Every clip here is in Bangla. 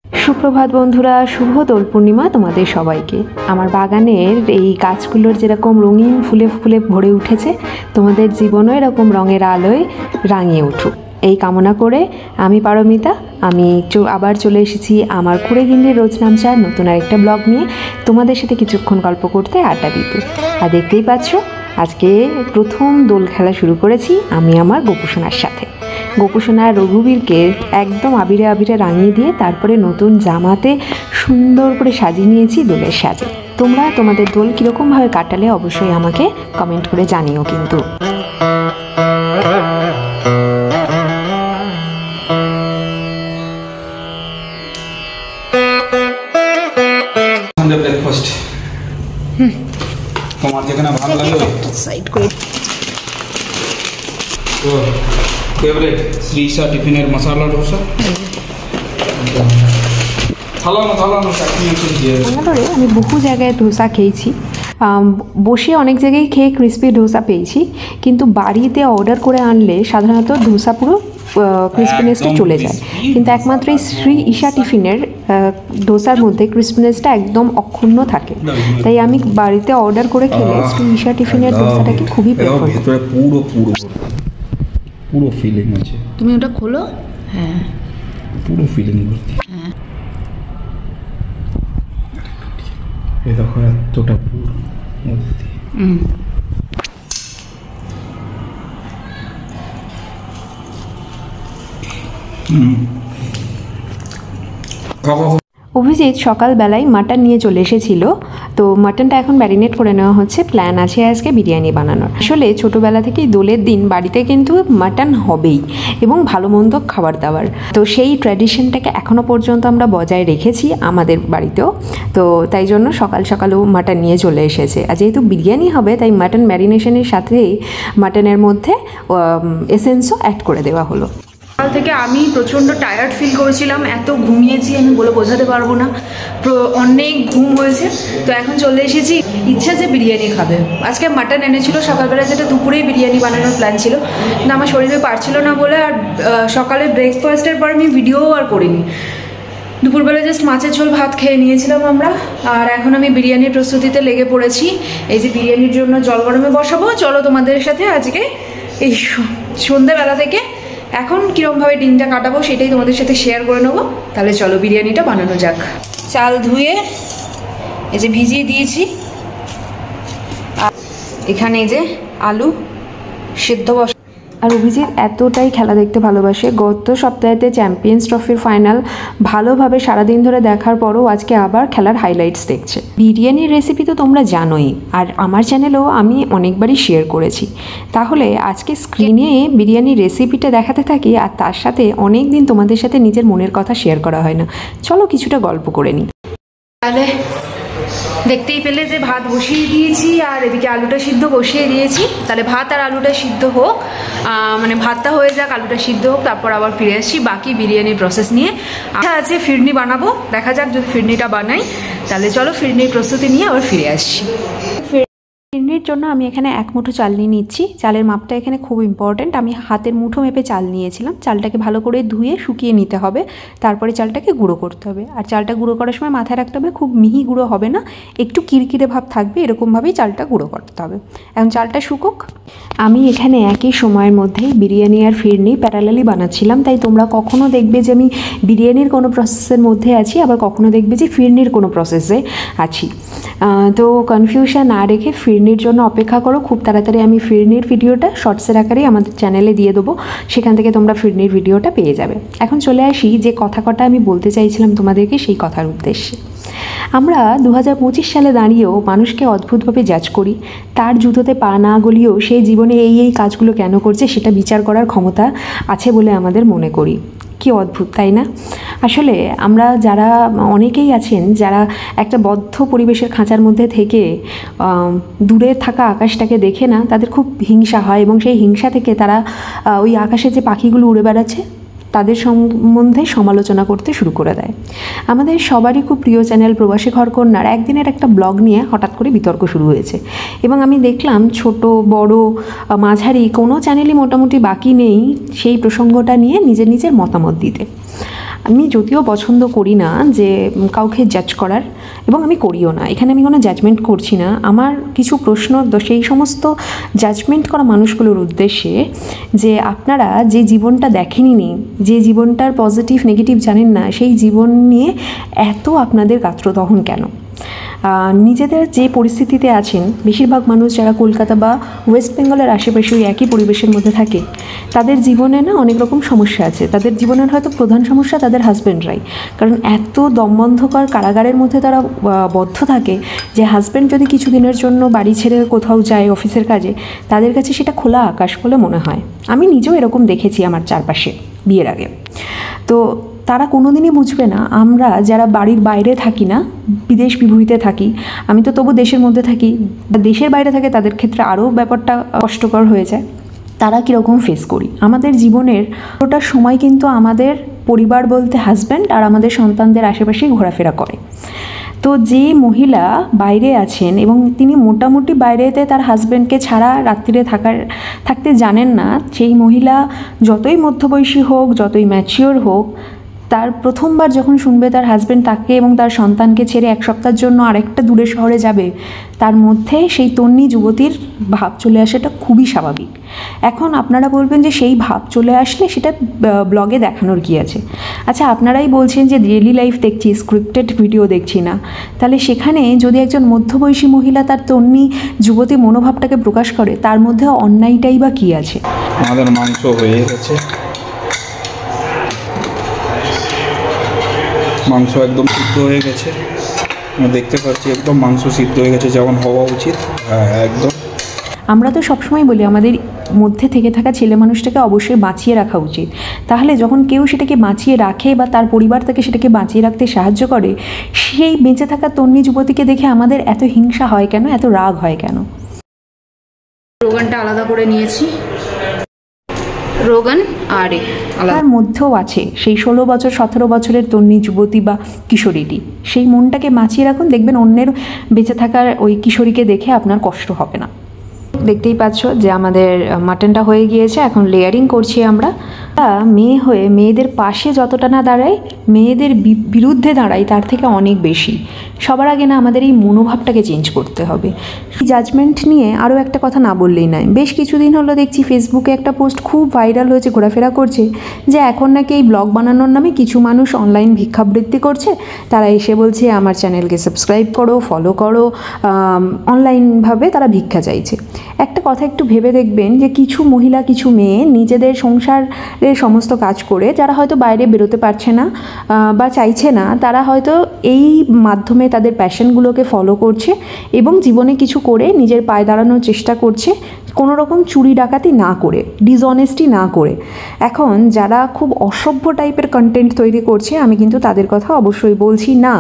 সুপ্রভাত বন্ধুরা, শুভ দোল পূর্ণিমা তোমাদের সবাইকে। আমার বাগানের এই গাছগুলোর যেরকম রঙিন ফুলে ফুলে ভরে উঠেছে, তোমাদের জীবনও এরকম রঙের আলোয় রাঙিয়ে উঠুক এই কামনা করে আমি পারমিতা, আমি আবার চলে এসেছি আমার কুড়েগিন্নির রোজ নামচার নতুন আরেকটা ব্লগ নিয়ে তোমাদের সাথে কিছুক্ষণ গল্প করতে, আড্ডা দিতে। আর দেখতেই পাচ্ছ আজকে প্রথম দোল খেলা শুরু করেছি আমি আমার গোপুসোনার সাথে। গোপুসোনা রঘুবীরকে একদম আবিরে আবিরে রাঙিয়ে দিয়ে তারপরে নতুন জামাতে সুন্দর করে সাজিয়ে নিয়েছি দোলের সাজে। তোমরা তোমাদের দোল কীরকমভাবে কাটালে অবশ্যই আমাকে কমেন্ট করে জানিও কিন্তু। ব্রেকফাস্ট তোমার যেখানে ভালো লাগে সাইড করে তো ফেভারিট শ্রী ঈশা টিফিনের মশলা ডোসা। আমি বহু জায়গায় ধোসা খেয়েছি, বসে অনেক জায়গায় খেয়ে ক্রিস্পি ডোসা পেয়েছি, কিন্তু বাড়িতে অর্ডার করে আনলে সাধারণত ধোসা পুরো ক্রিস্পিনেসটা চলে যায়। কিন্তু একমাত্র এই শ্রী ঈশা টিফিনের ডোসার মধ্যে ক্রিস্পিনেসটা একদম অক্ষুণ্ণ থাকে। তাই আমি বাড়িতে অর্ডার করে খেলে শ্রী ঈশা টিফিনের ডোসাটাকে খুবই প্রেফার করি। পুরো পুরো পুরো ফিলিং আছে। তুমি ওটা খোলো। হ্যাঁ, পুরো ফিলিং ভর্তি। হ্যাঁ, এই দেখো এতটা পুরো ভর্তি। অভিজিৎ সকালবেলায় মাটন নিয়ে চলে এসেছিল, তো মাটনটা এখন ম্যারিনেট করে নেওয়া হচ্ছে। প্ল্যান আছে আজকে বিরিয়ানি বানানোর। আসলে ছোটোবেলা থেকেই দোলের দিন বাড়িতে কিন্তু মাটন হবেই এবং ভালো মন্দ খাবার দাবার, তো সেই ট্র্যাডিশনটাকে এখনও পর্যন্ত আমরা বজায় রেখেছি আমাদের বাড়িতেও। তো তাই জন্য সকাল সকালেও মাটন নিয়ে চলে এসেছে। আর যেহেতু বিরিয়ানি হবে তাই মাটন ম্যারিনেশনের সাথেই মাটনের মধ্যে এসেন্সও অ্যাড করে দেওয়া হলো। সকাল থেকে আমি প্রচণ্ড টায়ার্ড ফিল করেছিলাম, এত ঘুমিয়েছি আমি বলে বোঝাতে পারবো না, অনেক ঘুম হয়েছে। তো এখন চলে এসেছি, ইচ্ছা যে বিরিয়ানি খাবে। আজকে মাটন এনেছিল সকালবেলা, যেটা দুপুরেই বিরিয়ানি বানানোর প্ল্যান ছিল, কিন্তু আমার শরীরে পারছিল না বলে আর সকালে ব্রেকফাস্টের পর আমি ভিডিও আর করিনি। দুপুরবেলা জাস্ট মাছের ঝোল ভাত খেয়ে নিয়েছিলাম আমরা। আর এখন আমি বিরিয়ানির প্রস্তুতিতে লেগে পড়েছি। এই যে বিরিয়ানির জন্য জল গরমে বসাবো, চলো তোমাদের সাথে আজকে এই সন্ধ্যাবেলা থেকে এখন কীরকমভাবে দিনটা কাটাবো সেটাই তোমাদের সাথে শেয়ার করে নেবো। তাহলে চলো বিরিয়ানিটা বানানো যাক। চাল ধুয়ে এই যে ভিজিয়ে দিয়েছি, আর এখানে এই যে আলু সিদ্ধ বসা। আর অভিজিৎ এতটাই খেলা দেখতে ভালোবাসে, গত সপ্তাহেতে চ্যাম্পিয়ন্স ট্রফির ফাইনাল ভালোভাবে সারাদিন ধরে দেখার পরও আজকে আবার খেলার হাইলাইটস দেখছে। বিরিয়ানির রেসিপি তো তোমরা জানোই, আর আমার চ্যানেলেও আমি অনেকবারই শেয়ার করেছি। তাহলে আজকে স্ক্রিনে বিরিয়ানির রেসিপিটা দেখাতে থাকি, আর তার সাথে অনেক দিন তোমাদের সাথে নিজের মনের কথা শেয়ার করা হয় না। চলো কিছুটা গল্প করে নিই। তাহলে দেখতেই পেলে যে ভাত বসিয়ে দিয়েছি আর এদিকে আলুটা সিদ্ধ বসিয়ে দিয়েছি। তাহলে ভাত আর আলুটা সিদ্ধ হোক, মানে ভাতটা হয়ে যাক, আলুটা সিদ্ধ হোক, তারপর আবার ফিরে আসছি বাকি বিরিয়ানির প্রসেস নিয়ে। আচ্ছা আছে ফিরনি বানাবো, দেখা যাক যদি ফিরনিটা বানাই। তাহলে চলো ফিরনির প্রস্তুতি নিয়ে আবার ফিরে আসছি। ফিরনির জন্য আমি এখানে 1 মুঠো চাল নিয়ে নিচ্ছি। চালের মাপটা এখানে খুব ইম্পর্ট্যান্ট। আমি হাতের মুঠো মেপে চাল নিয়েছিলাম। চালটাকে ভালো করে ধুয়ে শুকিয়ে নিতে হবে, তারপরে চালটাকে গুঁড়ো করতে হবে। আর চালটা গুঁড়ো করার সময় মাথায় রাখতে হবে খুব মিহি গুঁড়ো হবে না, একটু কিরকিরে ভাব থাকবে, এরকমভাবেই চালটা গুঁড়ো করতে হবে। এখন চালটা শুকুক। আমি এখানে একই সময়ের মধ্যেই বিরিয়ানি আর ফিরনি প্যারালালি বানাচ্ছিলাম। তাই তোমরা কখনো দেখবে যে আমি বিরিয়ানির কোনো প্রসেসের মধ্যে আছি, আবার কখনো দেখবে যে ফিরনির কোনো প্রসেসে আছি। তো কনফিউশন না রেখে ফিরনির জন্য অপেক্ষা করো। খুব তাড়াতাড়ি আমি ফিরনির ভিডিওটা শর্টসের আকারেই আমাদের চ্যানেলে দিয়ে দেবো, সেখান থেকে তোমরা ফিরনির ভিডিওটা পেয়ে যাবে। এখন চলে আসি যে কটা আমি বলতে চাইছিলাম তোমাদেরকে, সেই কথার উদ্দেশ্যে। আমরা 2025 সালে দাঁড়িয়েও মানুষকে অদ্ভুতভাবে জাজ করি। তার জুতোতে পা না গলিয়েও সে জীবনে এই কাজগুলো কেন করছে সেটা বিচার করার ক্ষমতা আছে বলে আমাদের মনে করি। কি অদ্ভুত, তাই না? আসলে আমরা যারা অনেকেই আছেন যারা একটা বদ্ধ পরিবেশের খাঁচার মধ্যে থেকে দূরে থাকা আকাশটাকে দেখে না, তাদের খুব হিংসা হয় এবং সেই হিংসা থেকে তারা ওই আকাশে যে পাখিগুলো উড়ে বেড়াচ্ছে তাদের সম্বন্ধে সমালোচনা করতে শুরু করে দেয়। আমাদের সবারই খুব প্রিয় চ্যানেল প্রবাসী ঘরকন্যার একদিনের একটা ব্লগ নিয়ে হঠাৎ করে বিতর্ক শুরু হয়েছে এবং আমি দেখলাম ছোট বড় মাঝারি কোনো চ্যানেলই মোটামুটি বাকি নেই সেই প্রসঙ্গটা নিয়ে নিজের মতামত দিতে। আমি যদিও পছন্দ করি না যে কাউকে জাজ করার, এবং আমি করিও না, এখানে আমি কোনো জাজমেন্ট করছি না। আমার কিছু প্রশ্ন সেই সমস্ত জাজমেন্ট করা মানুষগুলোর উদ্দেশ্যে যে আপনারা যে জীবনটা দেখেননি, যে জীবনটার পজিটিভ নেগেটিভ জানেন না, সেই জীবন নিয়ে এত আপনাদের গাত্রদহন কেন? নিজেদের যে পরিস্থিতিতে আছেন, বেশিরভাগ মানুষ যারা কলকাতা বা ওয়েস্ট বেঙ্গলের আশেপাশে ওই একই পরিবেশের মধ্যে থাকে, তাদের জীবনে না অনেক রকম সমস্যা আছে। তাদের জীবনের হয়তো প্রধান সমস্যা তাদের হাজব্যান্ডরাই, কারণ এত দমবন্ধকর কারাগারের মধ্যে তারা বদ্ধ থাকে যে হাজব্যান্ড যদি কিছু দিনের জন্য বাড়ি ছেড়ে কোথাও যায় অফিসের কাজে, তাদের কাছে সেটা খোলা আকাশ বলে মনে হয়। আমি নিজেও এরকম দেখেছি আমার চারপাশে বিয়ের আগে। তো তারা কোনোদিনই বুঝবে না আমরা যারা বাড়ির বাইরে থাকি না, বিদেশ বিভূতিতে থাকি, আমি তো তবু দেশের মধ্যে থাকি, দেশের বাইরে থাকে তাদের ক্ষেত্রে আরও ব্যাপারটা কষ্টকর হয়ে যায়। তারা কীরকম ফেস করি। আমাদের জীবনের পুরোটা সময় কিন্তু আমাদের পরিবার বলতে হাজব্যান্ড আর আমাদের সন্তানদের আশেপাশেই ঘোরাফেরা করে। তো যে মহিলা বাইরে আছেন এবং তিনি মোটামুটি বাইরেতে তার হাজব্যান্ডকে ছাড়া রাত্রিরে থাকতে জানেন না, সেই মহিলা যতই মধ্যবয়সী হোক, যতই ম্যাচিওর হোক, তার প্রথমবার যখন শুনবে তার হাজব্যান্ড তাকে এবং তার সন্তানকে ছেড়ে এক সপ্তাহের জন্য আরেকটা দূরের শহরে যাবে, তার মধ্যে সেই তন্নি যুবতীর ভাব চলে আসাটা খুবই স্বাভাবিক। এখন আপনারা বলবেন যে সেই ভাব চলে আসলে সেটা ব্লগে দেখানোর কী আছে? আচ্ছা, আপনারাই বলছেন যে ডেইলি লাইফ দেখছি, স্ক্রিপ্টেড ভিডিও দেখছি না, তাহলে সেখানে যদি একজন মধ্যবয়সী মহিলা তার তন্নি যুবতী মনোভাবটাকে প্রকাশ করে, তার মধ্যে অন্যায়টাই বা কী আছে? আমাদের মাংস হয়ে গেছে, মাংস একদম সিদ্ধ হয়ে গেছে, আমরা দেখতে পাচ্ছি একদম মাংস সিদ্ধ হয়ে গেছে যেমন হওয়া উচিত। একদম আমরা তো সবসময় বলি আমাদের মধ্যে থেকে থাকা ছেলে মানুষটাকে অবশ্যই বাঁচিয়ে রাখা উচিত। তাহলে যখন কেউ সেটাকে বাঁচিয়ে রাখে বা তার পরিবার তাকে সেটাকে বাঁচিয়ে রাখতে সাহায্য করে, সেই বেঁচে থাকা তন্নি যুবতীকে দেখে আমাদের এত হিংসা হয় কেন, এত রাগ হয় কেন? রোগানটা আলাদা করে নিয়েছি, রোগান আর তার মধ্যেও আছে সেই 16 বছর 17 বছরের তন্নি যুবতী বা কিশোরীটি। সেই মনটাকে বাঁচিয়ে রাখুন, দেখবেন অন্যের বেঁচে থাকার ওই কিশোরীকে দেখে আপনার কষ্ট হবে না। দেখতেই পাচ্ছ যে আমাদের মাটনটা হয়ে গিয়েছে, এখন লেয়ারিং করছি আমরা। মেয়ে হয়ে মেয়েদের পাশে যতটা না দাঁড়াই, মেয়েদের বিরুদ্ধে দাঁড়াই তার থেকে অনেক বেশি। সবার আগে না আমাদের এই মনোভাবটাকে চেঞ্জ করতে হবে। জাজমেন্ট নিয়ে আরও একটা কথা না বললেই নয়। বেশ কিছুদিন হলো দেখছি ফেসবুকে একটা পোস্ট খুব ভাইরাল হয়েছে, ঘোরাফেরা করছে, যে এখন নাকি এই ব্লগ বানানোর নামে কিছু মানুষ অনলাইন ভিক্ষাবৃত্তি করছে। তারা এসে বলছে আমার চ্যানেলকে সাবস্ক্রাইব করো, ফলো করো, অনলাইনভাবে তারা ভিক্ষা চাইছে। একটা কথা একটু ভেবে দেখবেন যে কিছু মহিলা, কিছু মেয়ে নিজেদের সংসারের সমস্ত কাজ করে, যারা হয়তো বাইরে বেরোতে পারছে না বা চাইছে না, তারা হয়তো এই মাধ্যমে তাদের প্যাশনগুলোকে ফলো করছে এবং জীবনে কিছু করে নিজের পায়ে দাঁড়ানোর চেষ্টা করছে, কোনো রকম চুরি ডাকাতি না করে, ডিসঅনেস্টি না করে। এখন যারা খুব অসভ্য টাইপের কন্টেন্ট তৈরি করছে, আমি কিন্তু তাদের কথা অবশ্যই বলছি না।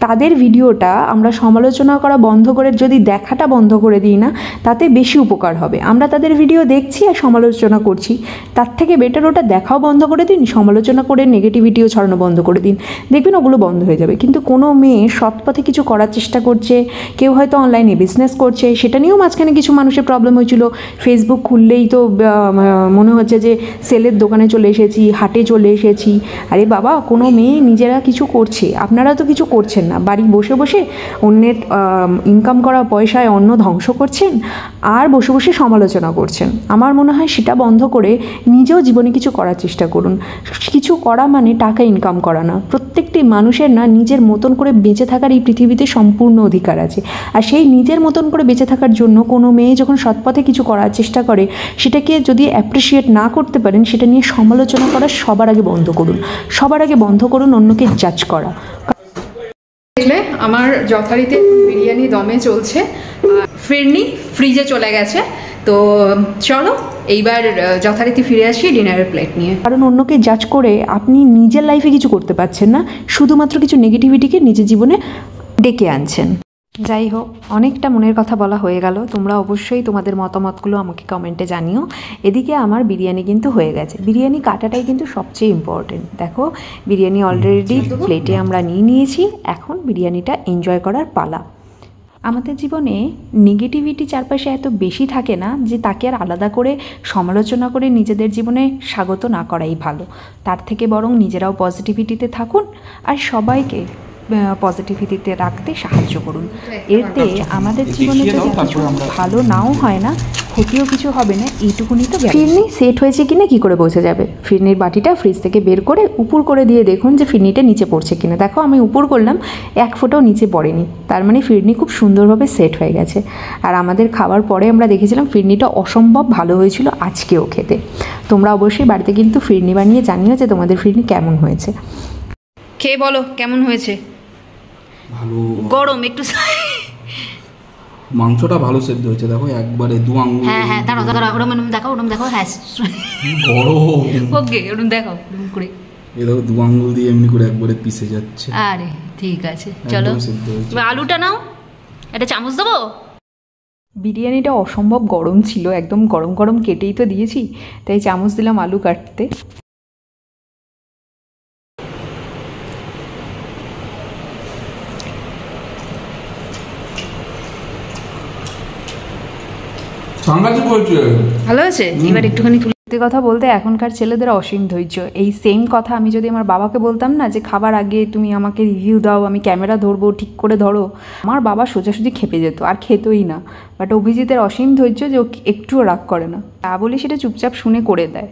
তাদের ভিডিওটা আমরা সমালোচনা করা বন্ধ করে যদি দেখাটা বন্ধ করে দিই না, তাতে বেশি উপকার হবে। আমরা তাদের ভিডিও দেখছি আর সমালোচনা করছি, তার থেকে বেটার ওটা দেখাও বন্ধ করে দিন, সমালোচনা করে নেগেটিভিটিও ছড়ানো বন্ধ করে দিন, দেখবেন ওগুলো বন্ধ হয়ে যাবে। কিন্তু কোনো মেয়ে সৎ পথে কিছু করার চেষ্টা করছে, কেউ হয়তো অনলাইনে বিজনেস করছে, সেটা নিয়েও মাঝখানে কিছু মানুষের প্রবলেম হয়েছিল। ফেসবুক খুললেই তো মনে হচ্ছে যে সেলের দোকানে চলে এসেছি, হাটে চলে এসেছি। আরে বাবা, কোনো মেয়ে নিজেরা কিছু করছে, আপনারা তো কিছু করছেন না, বাড়ি বসে বসে অন্যের ইনকাম করা পয়সায় অন্য ধ্বংস করছেন আর বসে বসে সমালোচনা করছেন। আমার মনে হয় সেটা বন্ধ করে নিজেও জীবনে কিছু করার চেষ্টা করুন। কিছু করা মানে টাকা ইনকাম করা না। প্রত্যেকটি মানুষের না নিজের মতন করে বেঁচে থাকার এই পৃথিবীতে সম্পূর্ণ অধিকার আছে। আর সেই নিজের মতন করে বেঁচে থাকার জন্য কোনো মেয়ে যখন সৎপথে কিছু করার চেষ্টা করে, সেটাকে যদি অ্যাপ্রিসিয়েট না করতে পারেন, সেটা নিয়ে সমালোচনা করা সবার আগে বন্ধ করুন। সবার আগে বন্ধ করুন অন্যকে জাজ করা। দেখলে আমার যথারীতি বিরিয়ানি দমে চলছে, ফিরনি ফ্রিজে চলে গেছে। তো চলো এইবার যথারীতি ফিরে আসি ডিনারের প্লেট নিয়ে। কারণ অন্যকে জাজ করে আপনি নিজের লাইফে কিছু করতে পারছেন না, শুধুমাত্র কিছু নেগেটিভিটিকে নিজের জীবনে ডেকে আনছেন। যাই হোক, অনেকটা মনের কথা বলা হয়ে গেল। তোমরা অবশ্যই তোমাদের মতামতগুলো আমাকে কমেন্টে জানিও। এদিকে আমার বিরিয়ানি কিন্তু হয়ে গেছে। বিরিয়ানি কাটাটাই কিন্তু সবচেয়ে ইম্পর্টেন্ট। দেখো, বিরিয়ানি অলরেডি প্লেটে আমরা নিয়ে নিয়েছি, এখন বিরিয়ানিটা এনজয় করার পালা। আমাদের জীবনে নেগেটিভিটি চারপাশে এত বেশি থাকে না যে তাকে আর আলাদা করে সমালোচনা করে নিজেদের জীবনে স্বাগত না করাই ভালো। তার থেকে বরং নিজেরাও পজিটিভিটিতে থাকুন আর সবাইকে পজিটিভিটিতে রাখতে সাহায্য করুন। এতে আমাদের জীবনে যদি কিছু ভালো নাও হয় না, ক্ষতিও কিছু হবে না, এইটুকুনি তো। ফিরনি সেট হয়েছে কিনা কী করে বোঝা যাবে? ফিরনির বাটিটা ফ্রিজ থেকে বের করে উপর করে দিয়ে দেখুন যে ফিরনিটা নিচে পড়ছে কিনা। দেখো আমি উপর করলাম, এক ফোঁটাও নিচে পড়েনি, তার মানে ফিরনি খুব সুন্দরভাবে সেট হয়ে গেছে। আর আমাদের খাওয়ার পরে আমরা দেখেছিলাম ফিরনিটা অসম্ভব ভালো হয়েছিল আজকেও খেতে। তোমরা অবশ্যই বাড়িতে কিন্তু ফিরনি বানিয়ে জানিও যে তোমাদের ফিরনি কেমন হয়েছে। খেয়ে বলো কেমন হয়েছে। ভালো, গরম একটু। মাংসটা ভালো সেদ্ধ হয়েছে, দেখো একবারে 2 আঙ্গুল। হ্যাঁ দাঁড়াও ওরম দেখো। হ্যাঁ গরম, ওকে ওরম দেখো করে। এ দেখো 2 আঙ্গুল দিয়ে এমনি করে একবারে পিষে যাচ্ছে। আরে ঠিক আছে, চলো এবার আলুটা নাও, একটা চামচ দেবো। বিরিয়ানিটা অসম্ভব গরম ছিল, একদম গরম গরম কেটেই তো দিয়েছি, তাই চামচ দিলাম আলু কাটতে। ভালো আছে, এবার একটুখানি তুলে। সত্যি কথা বলতে এখনকার ছেলেদের অসীম ধৈর্য। এই সেম কথা আমি যদি আমার বাবাকে বলতাম না যে খাবার আগে তুমি আমাকে রিভিউ দাও, আমি ক্যামেরা ধরবো, ঠিক করে ধরো, আমার বাবা সোজাসুজি খেপে যেত আর খেতই না। বাট অভিজিতের অসীম ধৈর্য যে ও একটুও রাগ করে না, তা বলে সেটা চুপচাপ শুনে করে দেয়।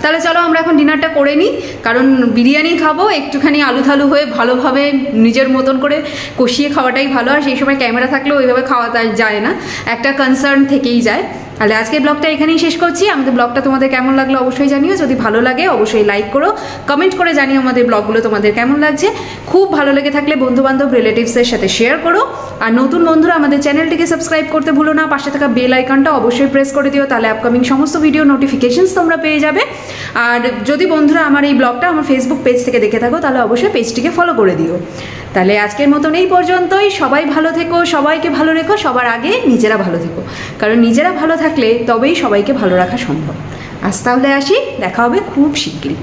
তাহলে চলো আমরা এখন ডিনারটা করে নিই, কারণ বিরিয়ানি খাবো, একটুখানি আলু থালু হয়ে ভালোভাবে নিজের মতন করে কষিয়ে খাওয়াটাই ভালো। আর সেই সময় ক্যামেরা থাকলেও ওইভাবে খাওয়া যায় না, একটা কনসার্ন থেকেই যায়। তাহলে আজকের ব্লগটা এখানেই শেষ করছি। আমাদের ব্লগটা তোমাদের কেমন লাগলো অবশ্যই জানিও, যদি ভালো লাগে অবশ্যই লাইক করো, কমেন্ট করে জানিও আমাদের ব্লগগুলো তোমাদের কেমন লাগছে। খুব ভালো লেগে থাকলে বন্ধুবান্ধব রিলেটিভসের সাথে শেয়ার করো। আর নতুন বন্ধুরা আমাদের চ্যানেলটিকে সাবস্ক্রাইব করতে ভুলো না, পাশে থাকা বেল আইকনটা অবশ্যই প্রেস করে দিও, তাহলে আপকামিং সমস্ত ভিডিও নোটিফিকেশনস তোমরা পেয়ে যাবে। আর যদি বন্ধুরা আমার এই ব্লগটা আমার ফেসবুক পেজ থেকে দেখে থাকো তাহলে অবশ্যই পেজটিকে ফলো করে দিও। তাহলে আজকের মতন এই পর্যন্তই। সবাই ভালো থেকো, সবাইকে ভালো রেখো, সবার আগে নিজেরা ভালো থেকো, কারণ নিজেরা ভালো থাকলে তবেই সবাইকে ভালো রাখা সম্ভব। আজ তাহলে আসি, দেখা হবে খুব শিগগিরই।